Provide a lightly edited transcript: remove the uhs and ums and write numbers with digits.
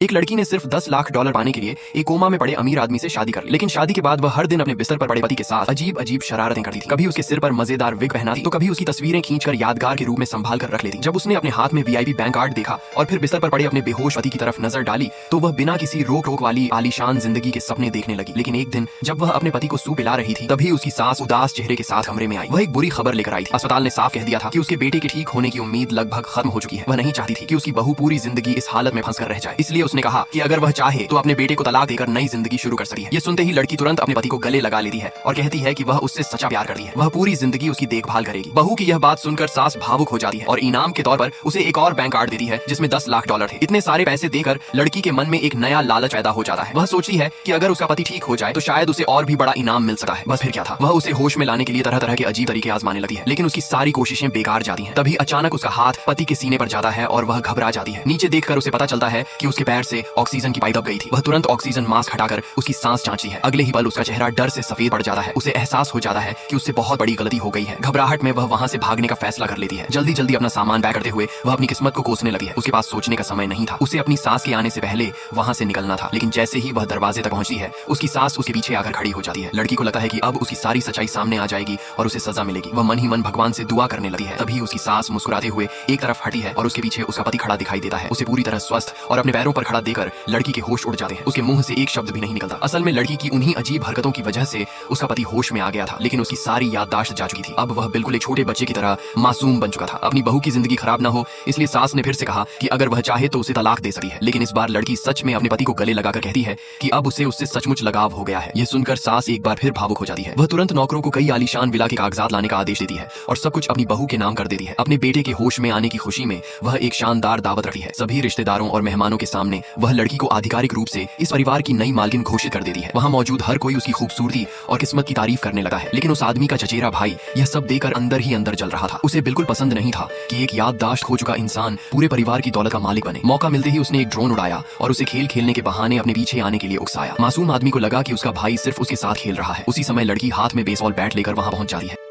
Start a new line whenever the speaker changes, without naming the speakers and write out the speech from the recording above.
एक लड़की ने सिर्फ $10 लाख पाने के लिए एक कोमा में पड़े अमीर आदमी से शादी कर ली। लेकिन शादी के बाद वह हर दिन अपने बिस्तर पर पड़े पति के साथ अजीब अजीब शरारतें करती थी। कभी उसके सिर पर मजेदार विग पहनाती तो कभी उसकी तस्वीरें खींचकर यादगार के रूप में संभाल कर रख लेती। जब उसने अपने हाथ में वीआईपी बैंक कार्ड देखा और फिर बिस्तर पर पड़े अपने बेहोश पति की तरफ नजर डाली तो वह बिना किसी रोक टोक वाली आलीशान जिंदगी के सपने देखने लगी। लेकिन एक दिन जब वह अपने पति को सूप पिला रही थी तभी उसकी सास उदास चेहरे के साथ कमरे में आई। वह एक बुरी खबर लेकर आई थी। अस्पताल ने साफ कह दिया था कि उसके बेटे के ठीक होने की उम्मीद लगभग खत्म हो चुकी है। वह नहीं चाहती थी कि उसकी बहू पूरी जिंदगी इस हालत में फंस कर रह जाए। इसलिए उसने कहा कि अगर वह चाहे तो अपने बेटे को तलाक देकर नई जिंदगी शुरू कर सकती है। ये सुनते ही लड़की तुरंत अपने पति को गले लगा लेती है और कहती है कि वह उससे सच्चा प्यार करती है। वह पूरी जिंदगी उसकी देखभाल करेगी। बहू की यह बात सुनकर सास भावुक हो जाती है और इनाम के तौर पर उसे एक और बैंक कार्ड देती है जिसमें $10 लाख थे। इतने सारे पैसे देकर लड़की के मन में एक नया लालच पैदा हो जाता है। वह सोचती है कि अगर उसका पति ठीक हो जाए तो शायद उसे और भी बड़ा इनाम मिल सकता है। बस फिर क्या था, वह उसे होश में लाने के लिए तरह तरह के अजीब तरीके आजमाने लगती है। लेकिन उसकी सारी कोशिशें बेकार जाती हैं। तभी अचानक उसका हाथ पति के सीने पर जाता है और वह घबरा जाती है। नीचे देखकर उसे पता चलता है कि उसके पैर से ऑक्सीजन की पाइप दब गई थी। वह तुरंत ऑक्सीजन मास्क हटाकर उसकी सांस जांचती है। अगले ही पल उसका चेहरा डर से सफेद पड़ जाता है। उसे एहसास हो जाता है कि उससे बहुत बड़ी गलती हो गई है। घबराहट में वह वहां से भागने का फैसला कर लेती है। जल्दी जल्दी अपना सामान पैक करते हुए वह अपनी किस्मत को कोसने लगी है। उसके पास सोचने का समय नहीं था। उसे अपनी सास के आने से पहले वहां से निकलना था। लेकिन जैसे ही वह दरवाजे तक पहुंचती है उसकी सास उसके पीछे आकर खड़ी हो जाती है। लड़की को लगता है कि अब उसकी सारी सच्चाई सामने आ जाएगी और उसे सजा मिलेगी। वह मन ही मन भगवान से दुआ करने लगी है। तभी उसकी सास मुस्कुराते हुए एक तरफ हटी है और उसके पीछे उसका पति खड़ा दिखाई देता है। उसे पूरी तरह स्वस्थ और अपने पैरों पर खड़ा देकर लड़की के होश उड़ जाते हैं। उसके मुंह से एक शब्द भी नहीं निकलता। असल में लड़की की उन्हीं अजीब हरकतों की वजह से उसका पति होश में आ गया था। लेकिन उसकी सारी याददाश्त जा चुकी थी। अब वह बिल्कुल एक छोटे बच्चे की तरह मासूम बन चुका था। अपनी बहू की जिंदगी खराब ना हो इसलिए सास ने फिर से कहा कि अगर वह चाहे तो उसे तलाक दे सकती है। लेकिन इस बार लड़की सच में अपने पति को गले लगाकर कहती है कि अब उसे उससे सचमुच लगाव हो गया है। यह सुनकर सास एक बार फिर भावुक हो जाती है। वह तुरंत नौकरों को कई आलीशान विला के कागजात लाने का आदेश देती है और सब कुछ अपनी बहू के नाम कर देती है। अपने बेटे के होश में आने की खुशी में वह एक शानदार दावत रखती है। सभी रिश्तेदारों और मेहमानों के सामने वह लड़की को आधिकारिक रूप से इस परिवार की नई मालकिन घोषित कर देती है। वहाँ मौजूद हर कोई उसकी खूबसूरती और किस्मत की तारीफ करने लगा है। लेकिन उस आदमी का चचेरा भाई यह सब देकर अंदर ही अंदर जल रहा था। उसे बिल्कुल पसंद नहीं था कि एक याददाश्त खो चुका इंसान पूरे परिवार की दौलत का मालिक बने। मौका मिलते ही उसने एक ड्रोन उड़ाया और उसे खेल खेलने के बहाने अपने पीछे आने के लिए उकसाया। मासूम आदमी को लगा कि उसका भाई सिर्फ उसके साथ खेल रहा है। उसी समय लड़की हाथ में बेसबॉल बैट लेकर वहां पहुंच जाती है।